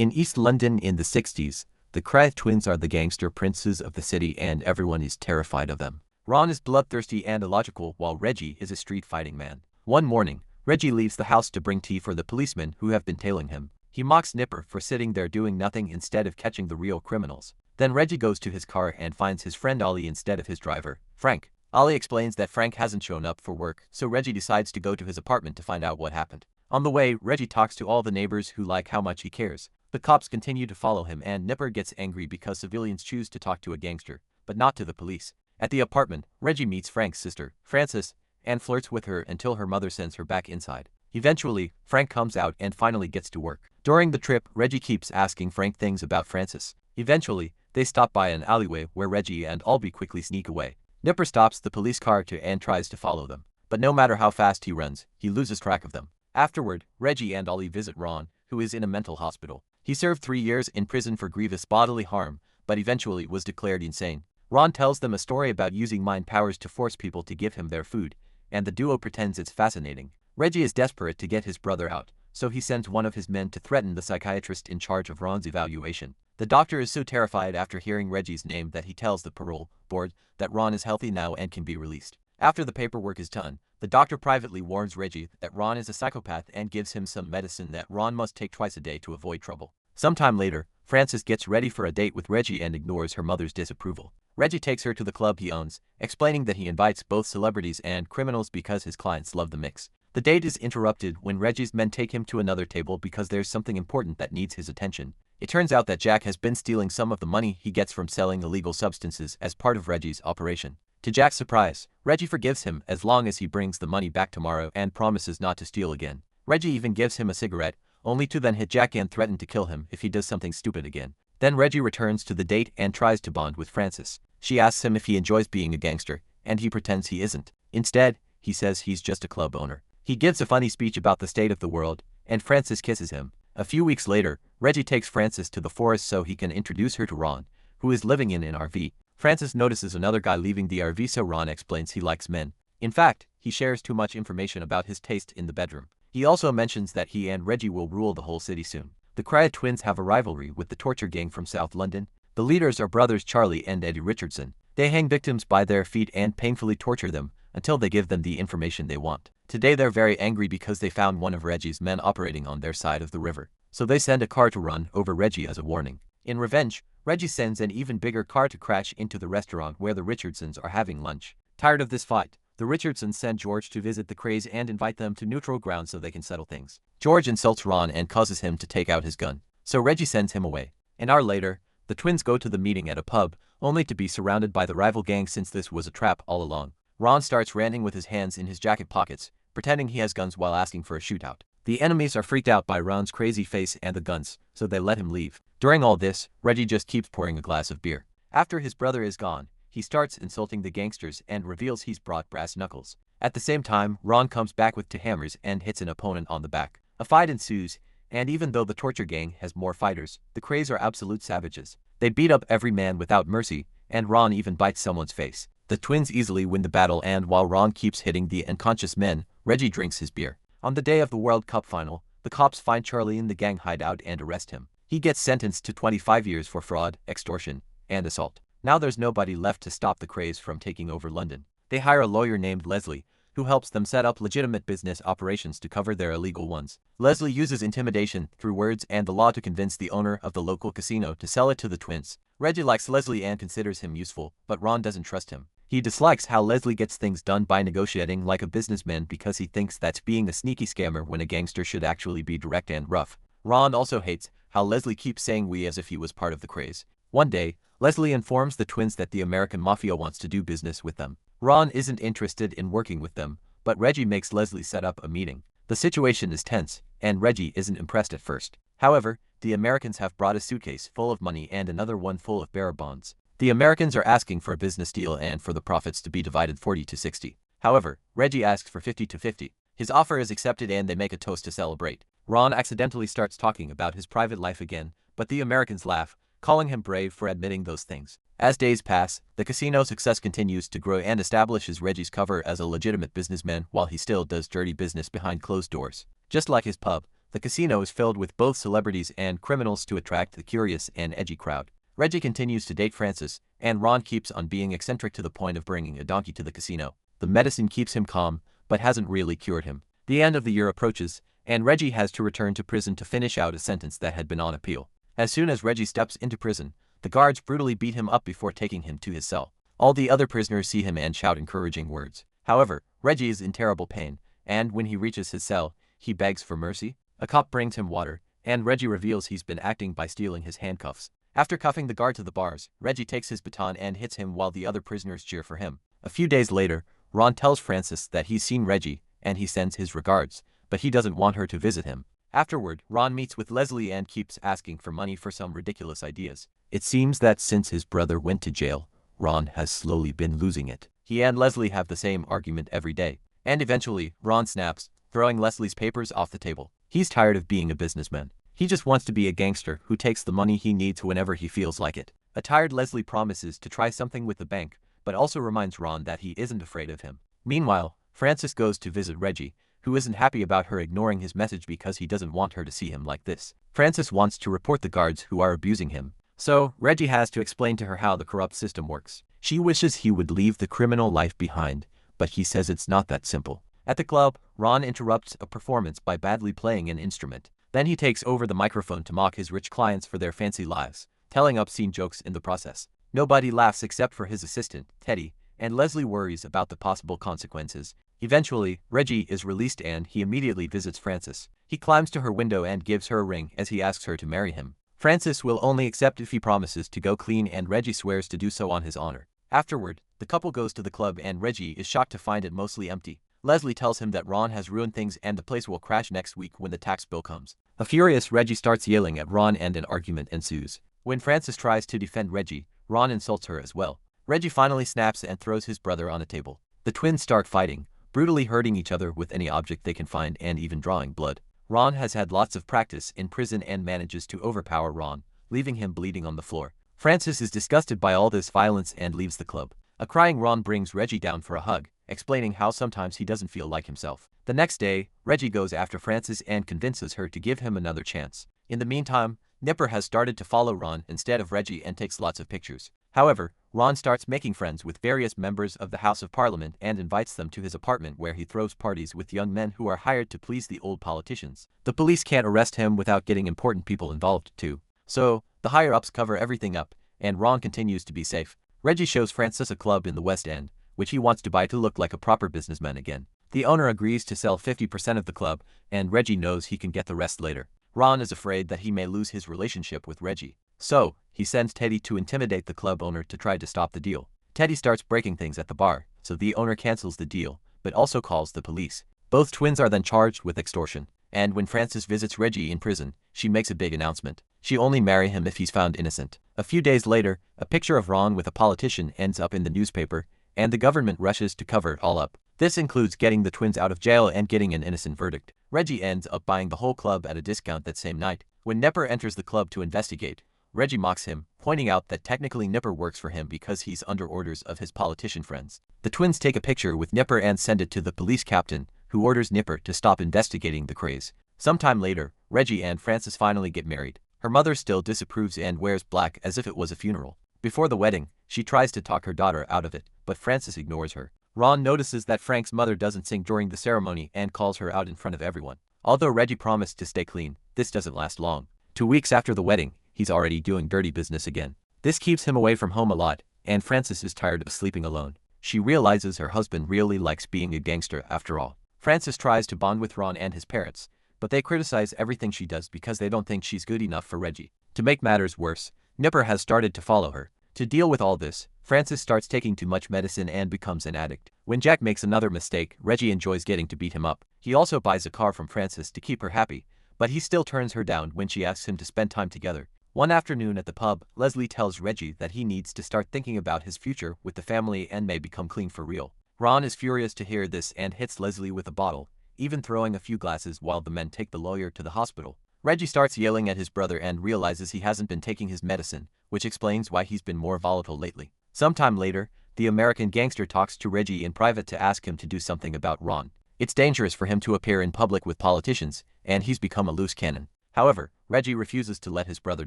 In East London in the 60s, the Cry twins are the gangster princes of the city and everyone is terrified of them. Ron is bloodthirsty and illogical while Reggie is a street-fighting man. One morning, Reggie leaves the house to bring tea for the policemen who have been tailing him. He mocks Nipper for sitting there doing nothing instead of catching the real criminals. Then Reggie goes to his car and finds his friend Ollie instead of his driver, Frank. Ollie explains that Frank hasn't shown up for work, so Reggie decides to go to his apartment to find out what happened. On the way, Reggie talks to all the neighbors who like how much he cares. The cops continue to follow him and Nipper gets angry because civilians choose to talk to a gangster, but not to the police. At the apartment, Reggie meets Frank's sister, Frances, and flirts with her until her mother sends her back inside. Eventually, Frank comes out and finally gets to work. During the trip, Reggie keeps asking Frank things about Frances. Eventually, they stop by an alleyway where Reggie and Albie quickly sneak away. Nipper stops the police car and tries to follow them, but no matter how fast he runs, he loses track of them. Afterward, Reggie and Ollie visit Ron, who is in a mental hospital. He served 3 years in prison for grievous bodily harm, but eventually was declared insane. Ron tells them a story about using mind powers to force people to give him their food, and the duo pretends it's fascinating. Reggie is desperate to get his brother out, so he sends one of his men to threaten the psychiatrist in charge of Ron's evaluation. The doctor is so terrified after hearing Reggie's name that he tells the parole board that Ron is healthy now and can be released. After the paperwork is done, the doctor privately warns Reggie that Ron is a psychopath and gives him some medicine that Ron must take twice a day to avoid trouble. Sometime later, Frances gets ready for a date with Reggie and ignores her mother's disapproval. Reggie takes her to the club he owns, explaining that he invites both celebrities and criminals because his clients love the mix. The date is interrupted when Reggie's men take him to another table because there's something important that needs his attention. It turns out that Jack has been stealing some of the money he gets from selling illegal substances as part of Reggie's operation. To Jack's surprise, Reggie forgives him as long as he brings the money back tomorrow and promises not to steal again. Reggie even gives him a cigarette, only to then hit Jack and threaten to kill him if he does something stupid again. Then Reggie returns to the date and tries to bond with Frances. She asks him if he enjoys being a gangster, and he pretends he isn't. Instead, he says he's just a club owner. He gives a funny speech about the state of the world, and Frances kisses him. A few weeks later, Reggie takes Frances to the forest so he can introduce her to Ron, who is living in an RV. Frances notices another guy leaving the RV, so Ron explains he likes men. In fact, he shares too much information about his taste in the bedroom. He also mentions that he and Reggie will rule the whole city soon. The Cry twins have a rivalry with the torture gang from South London. The leaders are brothers Charlie and Eddie Richardson. They hang victims by their feet and painfully torture them until they give them the information they want. Today they're very angry because they found one of Reggie's men operating on their side of the river, so they send a car to run over Reggie as a warning. In revenge, Reggie sends an even bigger car to crash into the restaurant where the Richardsons are having lunch. Tired of this fight, the Richardsons send George to visit the Crays and invite them to neutral ground so they can settle things. George insults Ron and causes him to take out his gun, so Reggie sends him away. An hour later, the twins go to the meeting at a pub, only to be surrounded by the rival gang since this was a trap all along. Ron starts ranting with his hands in his jacket pockets, pretending he has guns while asking for a shootout. The enemies are freaked out by Ron's crazy face and the guns, so they let him leave. During all this, Reggie just keeps pouring a glass of beer. After his brother is gone, he starts insulting the gangsters and reveals he's brought brass knuckles. At the same time, Ron comes back with two hammers and hits an opponent on the back. A fight ensues, and even though the torture gang has more fighters, the Crays are absolute savages. They beat up every man without mercy, and Ron even bites someone's face. The twins easily win the battle, and while Ron keeps hitting the unconscious men, Reggie drinks his beer. On the day of the World Cup final, the cops find Charlie in the gang hideout and arrest him. He gets sentenced to 25 years for fraud, extortion, and assault. Now there's nobody left to stop the Crays from taking over London. They hire a lawyer named Leslie, who helps them set up legitimate business operations to cover their illegal ones. Leslie uses intimidation through words and the law to convince the owner of the local casino to sell it to the twins. Reggie likes Leslie and considers him useful, but Ron doesn't trust him. He dislikes how Leslie gets things done by negotiating like a businessman because he thinks that's being a sneaky scammer when a gangster should actually be direct and rough. Ron also hates how Leslie keeps saying we as if he was part of the Crays. One day, Leslie informs the twins that the American Mafia wants to do business with them. Ron isn't interested in working with them, but Reggie makes Leslie set up a meeting. The situation is tense, and Reggie isn't impressed at first. However, the Americans have brought a suitcase full of money and another one full of bearer bonds. The Americans are asking for a business deal and for the profits to be divided 40-60. However, Reggie asks for 50-50. His offer is accepted and they make a toast to celebrate. Ron accidentally starts talking about his private life again, but the Americans laugh, calling him brave for admitting those things. As days pass, the casino's success continues to grow and establishes Reggie's cover as a legitimate businessman while he still does dirty business behind closed doors. Just like his pub, The casino is filled with both celebrities and criminals to attract the curious and edgy crowd. Reggie continues to date Frances, and Ron keeps on being eccentric to the point of bringing a donkey to the casino. The medicine keeps him calm, but hasn't really cured him. The end of the year approaches, and Reggie has to return to prison to finish out a sentence that had been on appeal. As soon as Reggie steps into prison, the guards brutally beat him up before taking him to his cell. All the other prisoners see him and shout encouraging words. However, Reggie is in terrible pain, and when he reaches his cell, he begs for mercy. A cop brings him water, and Reggie reveals he's been acting by stealing his handcuffs. After cuffing the guard to the bars, Reggie takes his baton and hits him while the other prisoners cheer for him. A few days later, Ron tells Frances that he's seen Reggie, and he sends his regards, but he doesn't want her to visit him. Afterward, Ron meets with Leslie and keeps asking for money for some ridiculous ideas. It seems that since his brother went to jail, Ron has slowly been losing it. He and Leslie have the same argument every day, and eventually, Ron snaps, throwing Leslie's papers off the table. He's tired of being a businessman. He just wants to be a gangster who takes the money he needs whenever he feels like it. A tired Leslie promises to try something with the bank, but also reminds Ron that he isn't afraid of him. Meanwhile, Frances goes to visit Reggie, who isn't happy about her ignoring his message because he doesn't want her to see him like this. Frances wants to report the guards who are abusing him, so Reggie has to explain to her how the corrupt system works. She wishes he would leave the criminal life behind, but he says it's not that simple. At the club, Ron interrupts a performance by badly playing an instrument. Then he takes over the microphone to mock his rich clients for their fancy lives, telling obscene jokes in the process. Nobody laughs except for his assistant, Teddy, and Leslie worries about the possible consequences. Eventually, Reggie is released and he immediately visits Frances. He climbs to her window and gives her a ring as he asks her to marry him. Frances will only accept if he promises to go clean, and Reggie swears to do so on his honor. Afterward, the couple goes to the club and Reggie is shocked to find it mostly empty. Leslie tells him that Ron has ruined things and the place will crash next week when the tax bill comes. A furious Reggie starts yelling at Ron and an argument ensues. When Frances tries to defend Reggie, Ron insults her as well. Reggie finally snaps and throws his brother on a table. The twins start fighting, brutally hurting each other with any object they can find and even drawing blood. Ron has had lots of practice in prison and manages to overpower Ron, leaving him bleeding on the floor. Frances is disgusted by all this violence and leaves the club. A crying Ron brings Reggie down for a hug, explaining how sometimes he doesn't feel like himself. The next day, Reggie goes after Frances and convinces her to give him another chance. In the meantime, Nipper has started to follow Ron instead of Reggie and takes lots of pictures. However, Ron starts making friends with various members of the House of Parliament and invites them to his apartment where he throws parties with young men who are hired to please the old politicians. The police can't arrest him without getting important people involved too. So, the higher-ups cover everything up, and Ron continues to be safe. Reggie shows Frances a club in the West End, which he wants to buy to look like a proper businessman again. The owner agrees to sell 50% of the club, and Reggie knows he can get the rest later. Ron is afraid that he may lose his relationship with Reggie. So, he sends Teddy to intimidate the club owner to try to stop the deal. Teddy starts breaking things at the bar, so the owner cancels the deal, but also calls the police. Both twins are then charged with extortion, and when Frances visits Reggie in prison, she makes a big announcement. She'll only marry him if he's found innocent. A few days later, a picture of Ron with a politician ends up in the newspaper, and the government rushes to cover it all up. This includes getting the twins out of jail and getting an innocent verdict. Reggie ends up buying the whole club at a discount that same night. When Nipper enters the club to investigate, Reggie mocks him, pointing out that technically Nipper works for him because he's under orders of his politician friends. The twins take a picture with Nipper and send it to the police captain, who orders Nipper to stop investigating the craze. Sometime later, Reggie and Frances finally get married. Her mother still disapproves and wears black as if it was a funeral. Before the wedding, she tries to talk her daughter out of it, but Frances ignores her. Ron notices that Frank's mother doesn't sing during the ceremony and calls her out in front of everyone. Although Reggie promised to stay clean, this doesn't last long. 2 weeks after the wedding, he's already doing dirty business again. This keeps him away from home a lot, and Frances is tired of sleeping alone. She realizes her husband really likes being a gangster after all. Frances tries to bond with Ron and his parents, but they criticize everything she does because they don't think she's good enough for Reggie. To make matters worse, Nipper has started to follow her. To deal with all this, Frances starts taking too much medicine and becomes an addict. When Jack makes another mistake, Reggie enjoys getting to beat him up. He also buys a car from Frances to keep her happy, but he still turns her down when she asks him to spend time together. One afternoon at the pub, Leslie tells Reggie that he needs to start thinking about his future with the family and may become clean for real. Ron is furious to hear this and hits Leslie with a bottle, even throwing a few glasses while the men take the lawyer to the hospital. Reggie starts yelling at his brother and realizes he hasn't been taking his medicine, which explains why he's been more volatile lately. Sometime later, the American gangster talks to Reggie in private to ask him to do something about Ron. It's dangerous for him to appear in public with politicians, and he's become a loose cannon. However, Reggie refuses to let his brother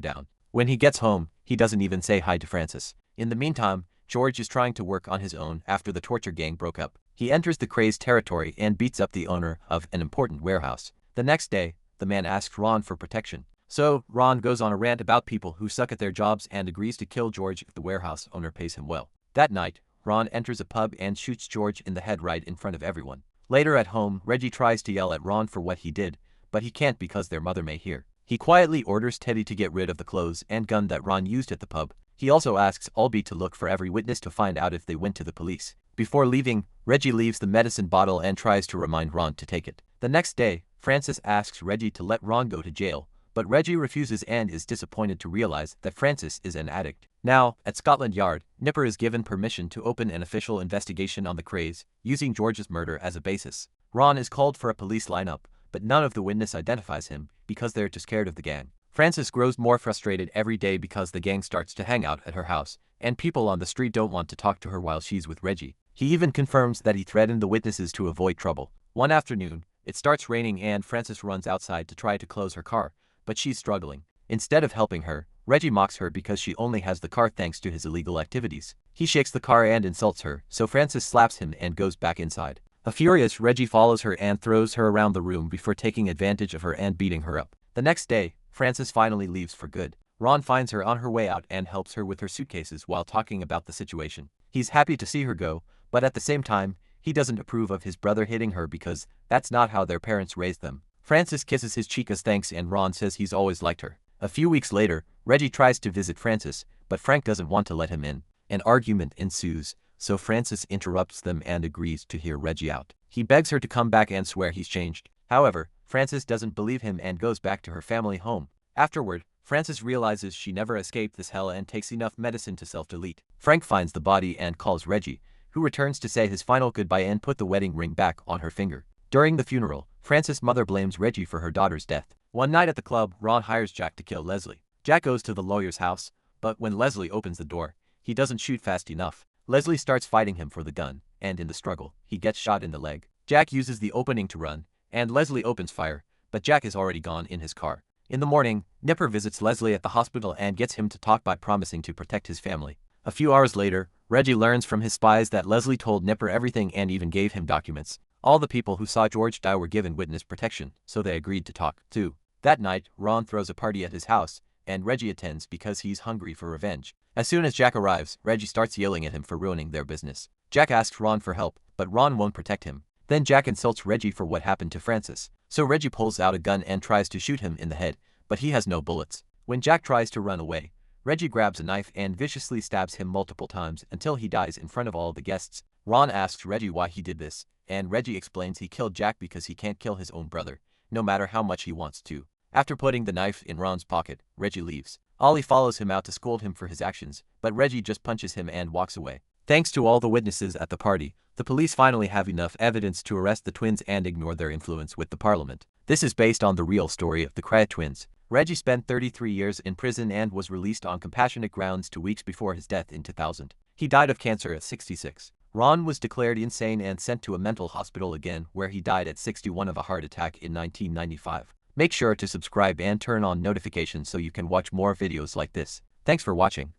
down. When he gets home, he doesn't even say hi to Francis. In the meantime, George is trying to work on his own after the torture gang broke up. He enters the crazed territory and beats up the owner of an important warehouse. The next day, the man asks Ron for protection. So, Ron goes on a rant about people who suck at their jobs and agrees to kill George if the warehouse owner pays him well. That night, Ron enters a pub and shoots George in the head right in front of everyone. Later at home, Reggie tries to yell at Ron for what he did, but he can't because their mother may hear. He quietly orders Teddy to get rid of the clothes and gun that Ron used at the pub. He also asks Albie to look for every witness to find out if they went to the police. Before leaving, Reggie leaves the medicine bottle and tries to remind Ron to take it. The next day, Francis asks Reggie to let Ron go to jail, but Reggie refuses and is disappointed to realize that Francis is an addict. Now, at Scotland Yard, Nipper is given permission to open an official investigation on the craze, using George's murder as a basis. Ron is called for a police lineup, but none of the witnesses identifies him because they're too scared of the gang. Francis grows more frustrated every day because the gang starts to hang out at her house, and people on the street don't want to talk to her while she's with Reggie. He even confirms that he threatened the witnesses to avoid trouble. One afternoon, it starts raining and Francis runs outside to try to close her car, but she's struggling. Instead of helping her, Reggie mocks her because she only has the car thanks to his illegal activities. He shakes the car and insults her, so Francis slaps him and goes back inside. A furious Reggie follows her and throws her around the room before taking advantage of her and beating her up. The next day, Francis finally leaves for good. Ron finds her on her way out and helps her with her suitcases while talking about the situation. He's happy to see her go, but at the same time, he doesn't approve of his brother hitting her because that's not how their parents raised them. Francis kisses his cheek as thanks and Ron says he's always liked her. A few weeks later, Reggie tries to visit Francis, but Frank doesn't want to let him in. An argument ensues, so Francis interrupts them and agrees to hear Reggie out. He begs her to come back and swear he's changed. However, Francis doesn't believe him and goes back to her family home. Afterward, Francis realizes she never escaped this hell and takes enough medicine to self-delete. Frank finds the body and calls Reggie, who returns to say his final goodbye and put the wedding ring back on her finger. During the funeral, Francis' mother blames Reggie for her daughter's death. One night at the club, Ron hires Jack to kill Leslie. Jack goes to the lawyer's house, but when Leslie opens the door, he doesn't shoot fast enough. Leslie starts fighting him for the gun, and in the struggle, he gets shot in the leg. Jack uses the opening to run, and Leslie opens fire, but Jack is already gone in his car. In the morning, Nipper visits Leslie at the hospital and gets him to talk by promising to protect his family. A few hours later, Reggie learns from his spies that Leslie told Nipper everything and even gave him documents. All the people who saw George die were given witness protection, so they agreed to talk, too. That night, Ron throws a party at his house, and Reggie attends because he's hungry for revenge. As soon as Jack arrives, Reggie starts yelling at him for ruining their business. Jack asks Ron for help, but Ron won't protect him. Then Jack insults Reggie for what happened to Francis. So Reggie pulls out a gun and tries to shoot him in the head, but he has no bullets. When Jack tries to run away, Reggie grabs a knife and viciously stabs him multiple times until he dies in front of all the guests. Ron asks Reggie why he did this, and Reggie explains he killed Jack because he can't kill his own brother, no matter how much he wants to. After putting the knife in Ron's pocket, Reggie leaves. Ollie follows him out to scold him for his actions, but Reggie just punches him and walks away. Thanks to all the witnesses at the party, the police finally have enough evidence to arrest the twins and ignore their influence with the parliament. This is based on the real story of the Craig twins. Reggie spent 33 years in prison and was released on compassionate grounds 2 weeks before his death in 2000. He died of cancer at 66. Ron was declared insane and sent to a mental hospital again, where he died at 61 of a heart attack in 1995. Make sure to subscribe and turn on notifications so you can watch more videos like this. Thanks for watching.